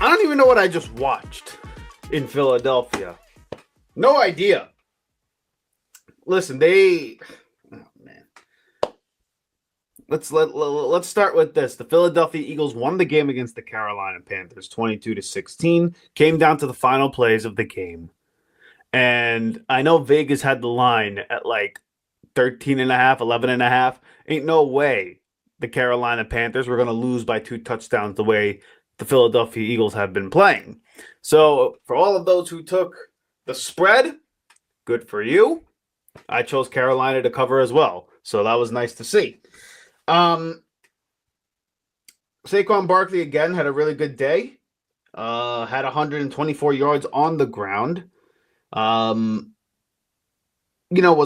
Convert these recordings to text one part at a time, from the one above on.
I don't even know what I just watched in Philadelphia. No idea. Listen, oh man. Let's start with this. The Philadelphia Eagles won the game against the Carolina Panthers 22-16. Came down to the final plays of the game. And I know Vegas had the line at like 13.5, 11.5. Ain't no way the Carolina Panthers were going to lose by 2 touchdowns the way the Philadelphia Eagles have been playing. So for all of those who took the spread, good for you. I chose Carolina to cover as well. So that was nice to see. Saquon Barkley again had a really good day. Had 124 yards on the ground. Was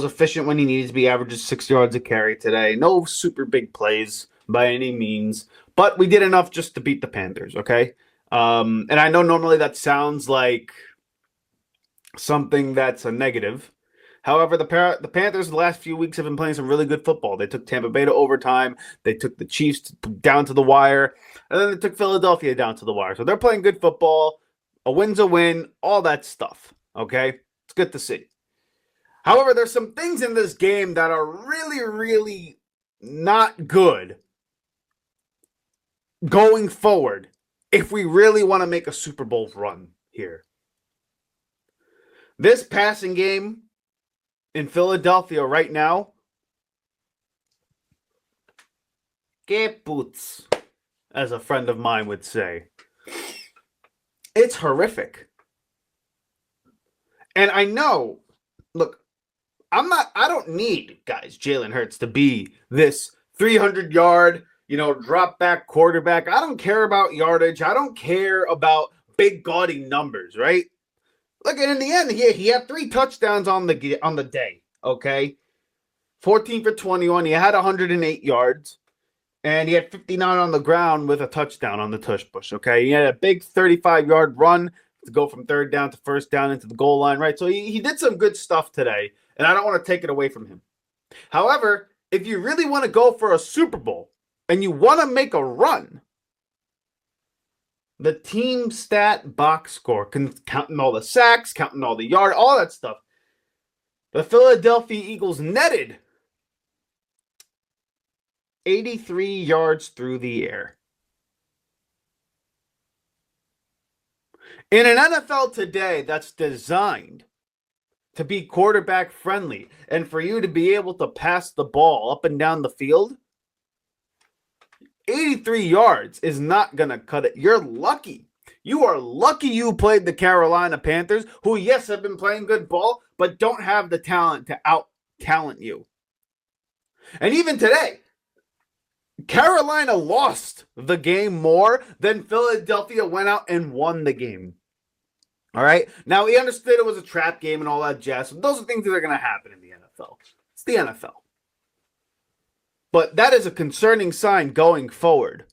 efficient when he needed to be, averages 6 yards a carry today. No super big plays by any means, but we did enough just to beat the Panthers, okay? And I know normally that sounds like something that's a negative. However, the Panthers the last few weeks have been playing some really good football. They took Tampa Bay to overtime. They took the Chiefs down to the wire. And then they took Philadelphia down to the wire. So they're playing good football. A win's a win. All that stuff, okay? It's good to see. However, there's some things in this game that are really, really not good going forward if we really want to make a Super Bowl run here. This passing game in Philadelphia right now, Kaputz, as a friend of mine would say. It's horrific. And I know, look, I don't need, guys, Jalen Hurts to be this 300-yard, drop back quarterback. I don't care about yardage. I don't care about big gaudy numbers, right? Look, and in the end, he had 3 touchdowns on the day, okay? 14 for 21. He had 108 yards, and he had 59 on the ground with a touchdown on the tush push, okay? He had a big 35-yard run to go from third down to first down into the goal line, right? So he did some good stuff today, and I don't want to take it away from him. However, if you really want to go for a Super Bowl and you want to make a run, the team stat box score, counting all the sacks, counting all the yard, all that stuff, the Philadelphia Eagles netted 83 yards through the air. In an NFL today that's designed to be quarterback friendly and for you to be able to pass the ball up and down the field, 83 yards is not going to cut it. You're lucky. You are lucky you played the Carolina Panthers, who, yes, have been playing good ball, but don't have the talent to out-talent you. And even today, Carolina lost the game more than Philadelphia went out and won the game. All right? Now, we understood it was a trap game and all that jazz. So those are things that are going to happen in the NFL. It's the NFL. But that is a concerning sign going forward,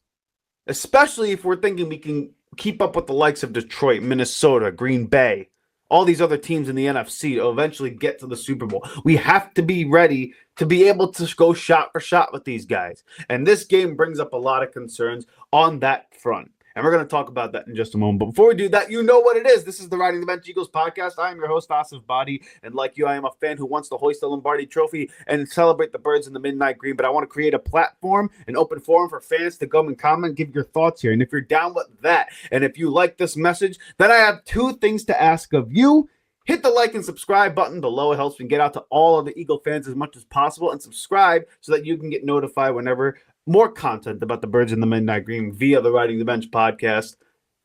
especially if we're thinking we can keep up with the likes of Detroit, Minnesota, Green Bay, all these other teams in the NFC to eventually get to the Super Bowl. We have to be ready to be able to go shot for shot with these guys. And this game brings up a lot of concerns on that front. And we're going to talk about that in just a moment. But before we do that, you know what it is. This is the Riding the Bench Eagles podcast. I am your host, Asif Badi. And like you, I am a fan who wants to hoist the Lombardi Trophy and celebrate the birds in the midnight green. But I want to create a platform, an open forum for fans to come and comment, give your thoughts here. And if you're down with that, and if you like this message, then I have 2 things to ask of you. Hit the like and subscribe button below. It helps me get out to all of the Eagle fans as much as possible. And subscribe so that you can get notified whenever more content about the birds in the midnight green via the Riding the Bench podcast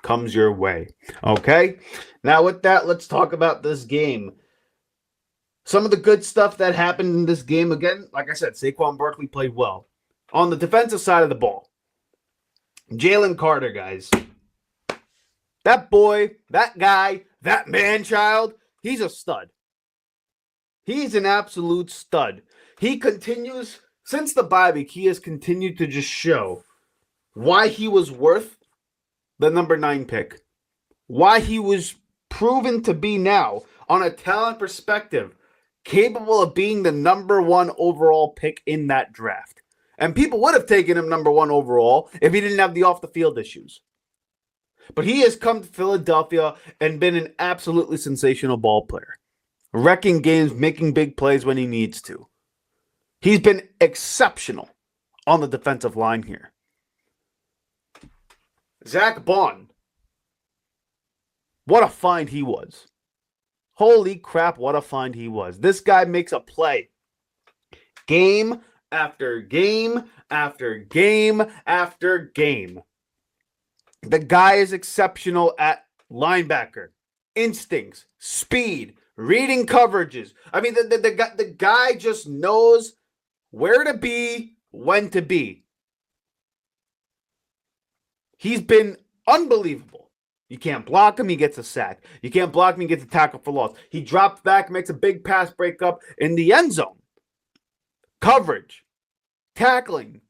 comes your way. Okay? Now with that, let's talk about this game. Some of the good stuff that happened in this game, again, like I said, Saquon Barkley played well. On the defensive side of the ball, Jalen Carter, guys. That boy, that guy, that man-child, he's a stud. He's an absolute stud. He continues, since the bye week, he has continued to just show why he was worth the number 9 pick. Why he was proven to be now, on a talent perspective, capable of being the number 1 overall pick in that draft. And people would have taken him number 1 overall if he didn't have the off-the-field issues. But he has come to Philadelphia and been an absolutely sensational ball player, wrecking games, making big plays when he needs to. He's been exceptional on the defensive line here. Zack Baun, what a find he was. Holy crap, what a find he was. This guy makes a play. Game after game after game after game. The guy is exceptional at linebacker, instincts, speed, reading coverages. I mean, the guy just knows where to be, when to be. He's been unbelievable. You can't block him, he gets a sack. You can't block him, he gets a tackle for loss. He drops back, makes a big pass breakup in the end zone. Coverage, tackling.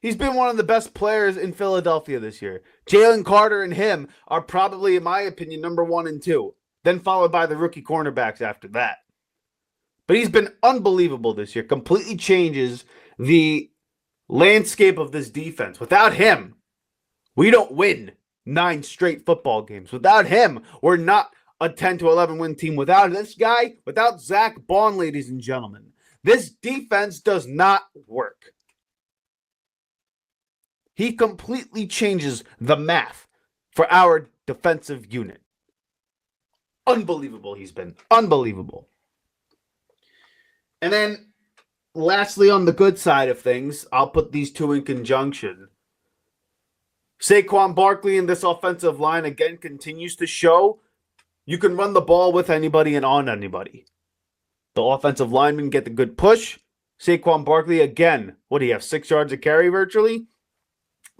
He's been one of the best players in Philadelphia this year. Jalen Carter and him are probably, in my opinion, number 1 and 2. Then followed by the rookie cornerbacks after that. But he's been unbelievable this year. Completely changes the landscape of this defense. Without him, we don't win 9 straight football games. Without him, we're not a 10 to 11 win team. Without this guy, without Zack Baun, ladies and gentlemen, this defense does not work. He completely changes the math for our defensive unit. Unbelievable he's been. Unbelievable. And then, lastly, on the good side of things, I'll put these two in conjunction. Saquon Barkley in this offensive line, again, continues to show you can run the ball with anybody and on anybody. The offensive linemen get the good push. Saquon Barkley, again, what do you have, 6 yards a carry virtually?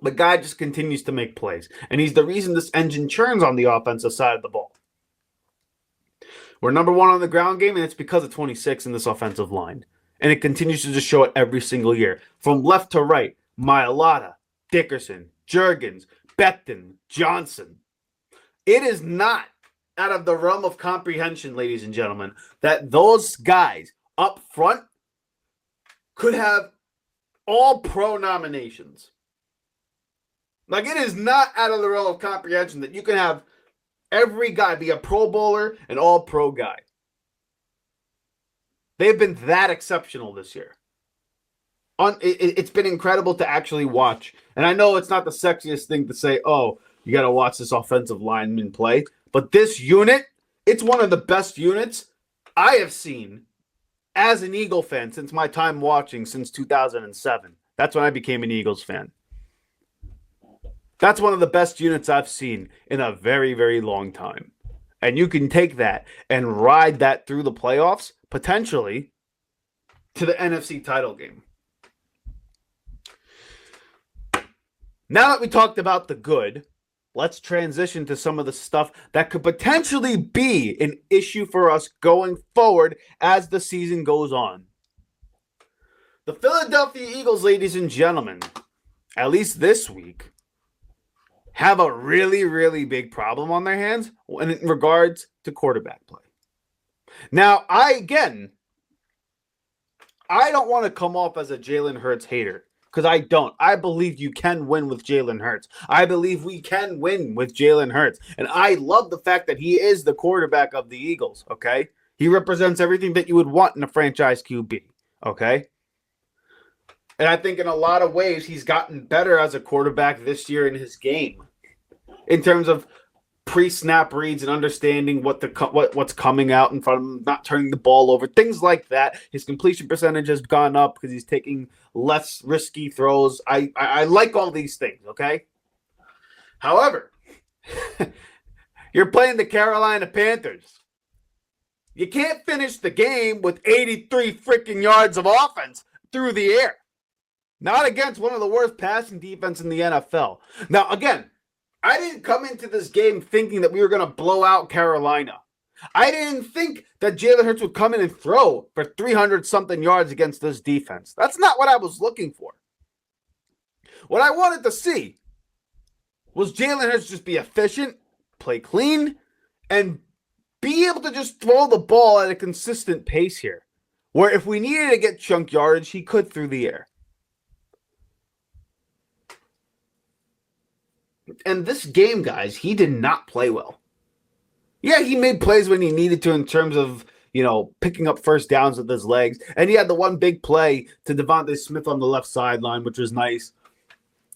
The guy just continues to make plays. And he's the reason this engine churns on the offensive side of the ball. We're number 1 on the ground game, and it's because of 26 in this offensive line. And it continues to just show it every single year. From left to right, Mailata, Dickerson, Juergens, Becton, Johnson. It is not out of the realm of comprehension, ladies and gentlemen, that those guys up front could have all pro nominations. Like, it is not out of the realm of comprehension that you can have every guy be a Pro Bowler, an all-pro guy. They've been that exceptional this year. It's been incredible to actually watch. And I know it's not the sexiest thing to say, oh, you got to watch this offensive lineman play. But this unit, it's one of the best units I have seen as an Eagle fan since my time watching since 2007. That's when I became an Eagles fan. That's one of the best units I've seen in a very, very long time. And you can take that and ride that through the playoffs, potentially, to the NFC title game. Now that we talked about the good, let's transition to some of the stuff that could potentially be an issue for us going forward as the season goes on. The Philadelphia Eagles, ladies and gentlemen, at least this week, have a really, really big problem on their hands in regards to quarterback play. Now, I don't want to come off as a Jalen Hurts hater, because I don't. I believe you can win with Jalen Hurts. I believe we can win with Jalen Hurts. And I love the fact that he is the quarterback of the Eagles, okay? He represents everything that you would want in a franchise QB, okay? And I think in a lot of ways, he's gotten better as a quarterback this year in his game in terms of pre-snap reads and understanding what's coming out in front of him, not turning the ball over, things like that. His completion percentage has gone up because he's taking less risky throws. I like all these things, okay? However, you're playing the Carolina Panthers. You can't finish the game with 83 freaking yards of offense through the air. Not against one of the worst passing defense in the NFL. Now, again, I didn't come into this game thinking that we were going to blow out Carolina. I didn't think that Jalen Hurts would come in and throw for 300-something yards against this defense. That's not what I was looking for. What I wanted to see was Jalen Hurts just be efficient, play clean, and be able to just throw the ball at a consistent pace here, where if we needed to get chunk yardage, he could through the air. And this game, guys, he did not play well. Yeah, he made plays when he needed to in terms of, picking up first downs with his legs. And he had the one big play to Devontae Smith on the left sideline, which was nice.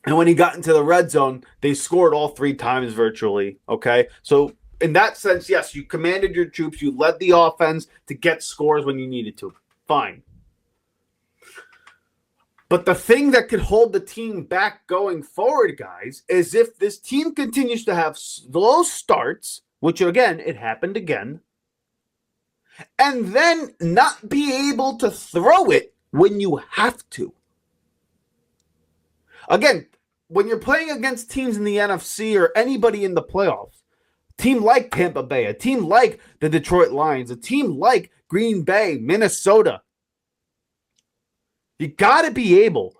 And when he got into the red zone, they scored all 3 times virtually, okay? So in that sense, yes, you commanded your troops. You led the offense to get scores when you needed to. Fine. But the thing that could hold the team back going forward, guys, is if this team continues to have slow starts, which, again, it happened again, and then not be able to throw it when you have to. Again, when you're playing against teams in the NFC or anybody in the playoffs, a team like Tampa Bay, a team like the Detroit Lions, a team like Green Bay, Minnesota, you got to be able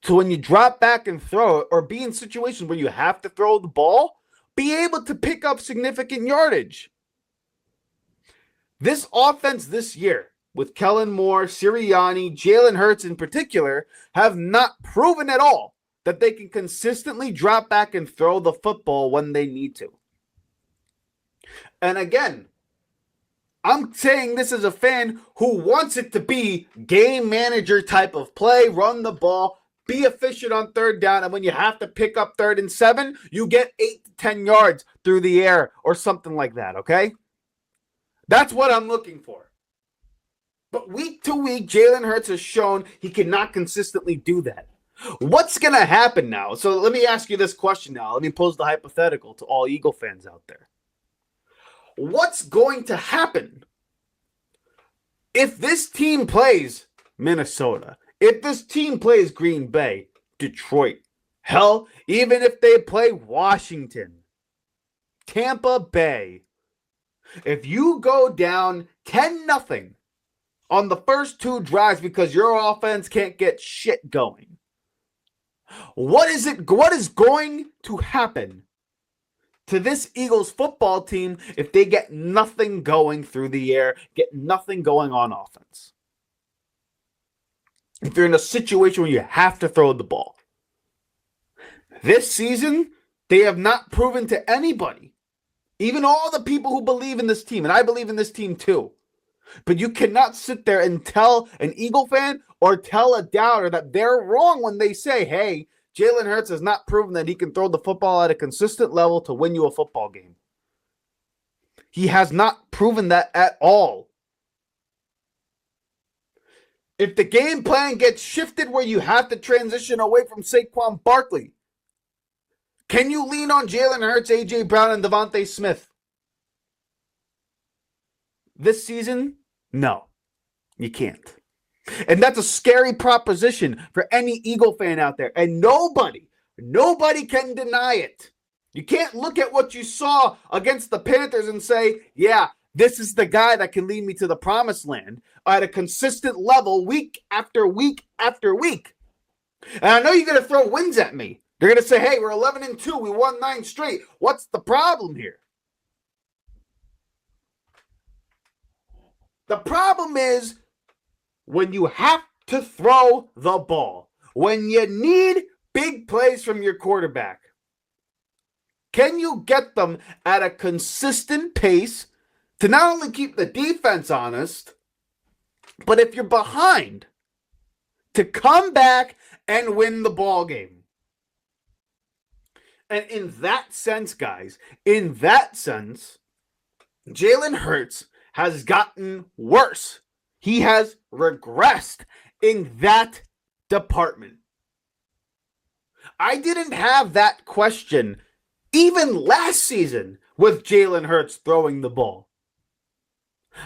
to, when you drop back and throw it or be in situations where you have to throw the ball, be able to pick up significant yardage. This offense this year, with Kellen Moore, Sirianni, Jalen Hurts in particular, have not proven at all that they can consistently drop back and throw the football when they need to. And again, I'm saying this as a fan who wants it to be game manager type of play, run the ball, be efficient on third down, and when you have to pick up 3rd and 7, you get 8 to 10 yards through the air or something like that, okay? That's what I'm looking for. But week to week, Jalen Hurts has shown he cannot consistently do that. What's going to happen now? So let me ask you this question now. Let me pose the hypothetical to all Eagle fans out there. What's going to happen if this team plays Minnesota, if this team plays Green Bay, Detroit, hell, even if they play Washington, Tampa Bay, if you go down 10-0 on the first 2 drives because your offense can't get shit going, what is going to happen to this Eagles football team if they get nothing going through the air, get nothing going on offense? If you're in a situation where you have to throw the ball. This season, they have not proven to anybody, even all the people who believe in this team, and I believe in this team too, but you cannot sit there and tell an Eagle fan or tell a doubter that they're wrong when they say, hey, Jalen Hurts has not proven that he can throw the football at a consistent level to win you a football game. He has not proven that at all. If the game plan gets shifted where you have to transition away from Saquon Barkley, can you lean on Jalen Hurts, A.J. Brown, and Devontae Smith? This season, no, you can't. And that's a scary proposition for any Eagle fan out there. And nobody can deny it. You can't look at what you saw against the Panthers and say, yeah, this is the guy that can lead me to the promised land at a consistent level week after week after week. And I know you're going to throw wins at me. They're going to say, hey, we're 11-2. We won 9 straight. What's the problem here? The problem is when you have to throw the ball, when you need big plays from your quarterback, can you get them at a consistent pace to not only keep the defense honest, but if you're behind, to come back and win the ball game? And in that sense, guys, Jalen Hurts has gotten worse. He has regressed in that department. I didn't have that question even last season with Jalen Hurts throwing the ball.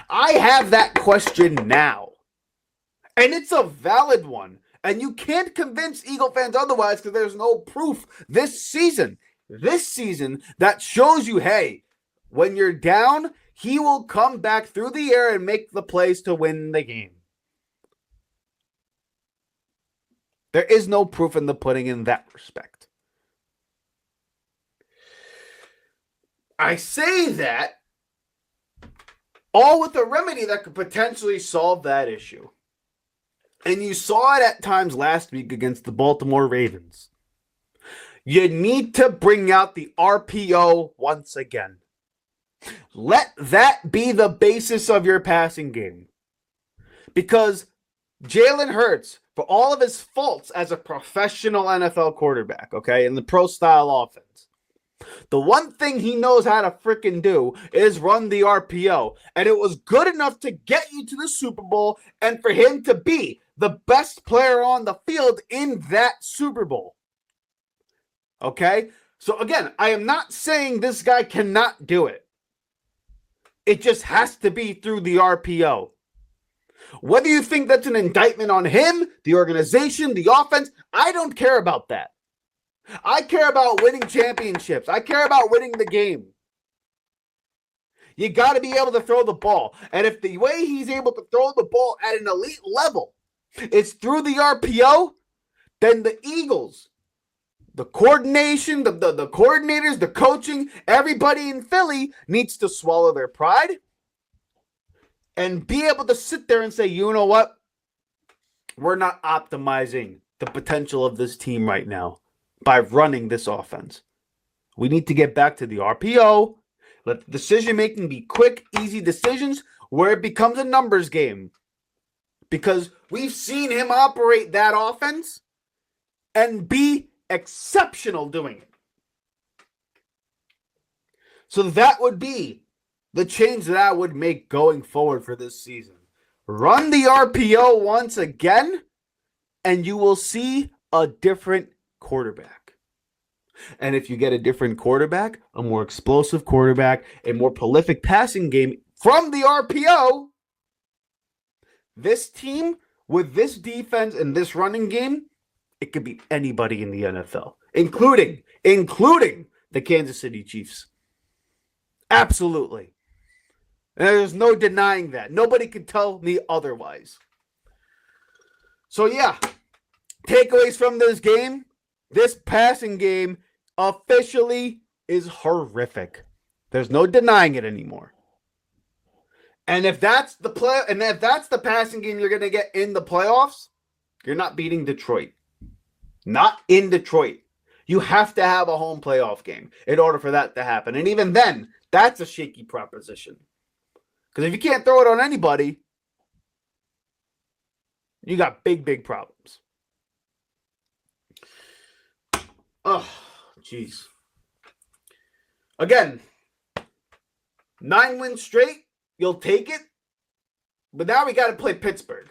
I have that question now. And it's a valid one. And you can't convince Eagle fans otherwise because there's no proof this season that shows you, hey, when you're down, he will come back through the air and make the plays to win the game. There is no proof in the pudding in that respect. I say that all with a remedy that could potentially solve that issue. And you saw it at times last week against the Baltimore Ravens. You need to bring out the RPO once again. Let that be the basis of your passing game. Because Jalen Hurts, for all of his faults as a professional NFL quarterback, okay, in the pro-style offense, the one thing he knows how to freaking do is run the RPO. And it was good enough to get you to the Super Bowl and for him to be the best player on the field in that Super Bowl. Okay? So again, I am not saying this guy cannot do it. It just has to be through the RPO. Whether you think that's an indictment on him, the organization, the offense, I don't care about that. I care about winning championships. I care about winning the game. You got to be able to throw the ball. And if the way he's able to throw the ball at an elite level is through the RPO, then the Eagles, the coordination, the coordinators, the coaching, everybody in Philly needs to swallow their pride and be able to sit there and say, you know what? We're not optimizing the potential of this team right now by running this offense. We need to get back to the RPO. Let the decision-making be quick, easy decisions where it becomes a numbers game. Because we've seen him operate that offense and be exceptional doing it. So that would be the change that I would make going forward for this season. Run the RPO once again, and you will see a different quarterback. And if you get a different quarterback, a more explosive quarterback, a more prolific passing game from the RPO, this team with this defense and this running game, it could be anybody in the NFL, including the Kansas City Chiefs. Absolutely. And there's no denying that. Nobody can tell me otherwise. So yeah, takeaways from this game. This passing game officially is horrific. There's no denying it anymore. And if that's the passing game you're going to get in the playoffs, you're not beating Detroit. Not in Detroit. You have to have a home playoff game in order for that to happen. And even then, that's a shaky proposition. Because if you can't throw it on anybody, you got big problems. Oh, jeez. Again, 9 wins straight, you'll take it. But now we got to play Pittsburgh.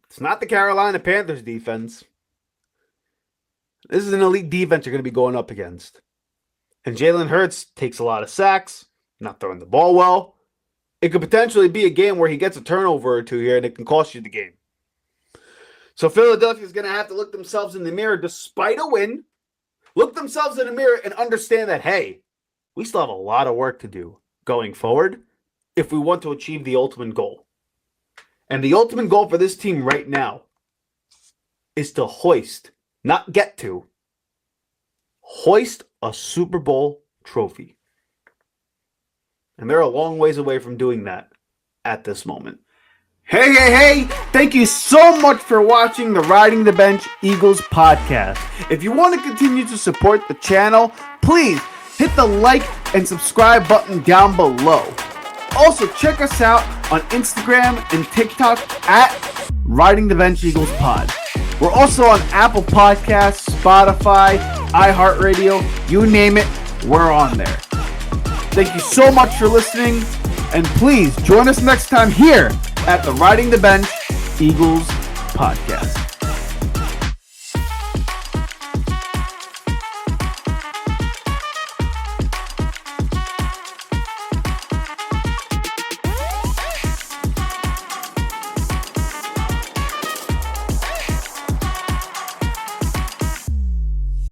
It's not the Carolina Panthers defense. This is an elite defense you're going to be going up against. And Jalen Hurts takes a lot of sacks, not throwing the ball well. It could potentially be a game where he gets a turnover or two here and it can cost you the game. So Philadelphia is going to have to look themselves in the mirror despite a win. Look themselves in the mirror and understand that, hey, we still have a lot of work to do going forward if we want to achieve the ultimate goal. And the ultimate goal for this team right now is to hoist, not get to, hoist a Super Bowl trophy. And they're a long ways away from doing that at this moment. Hey, thank you so much for watching the Riding the Bench Eagles podcast. If you want to continue to support the channel, please hit the like and subscribe button down below. Also, check us out on Instagram and TikTok at Riding the Bench Eagles Pod. We're also on Apple Podcasts, Spotify, iHeartRadio, you name it, we're on there. Thank you so much for listening, and please join us next time here at the Riding the Bench Eagles podcast.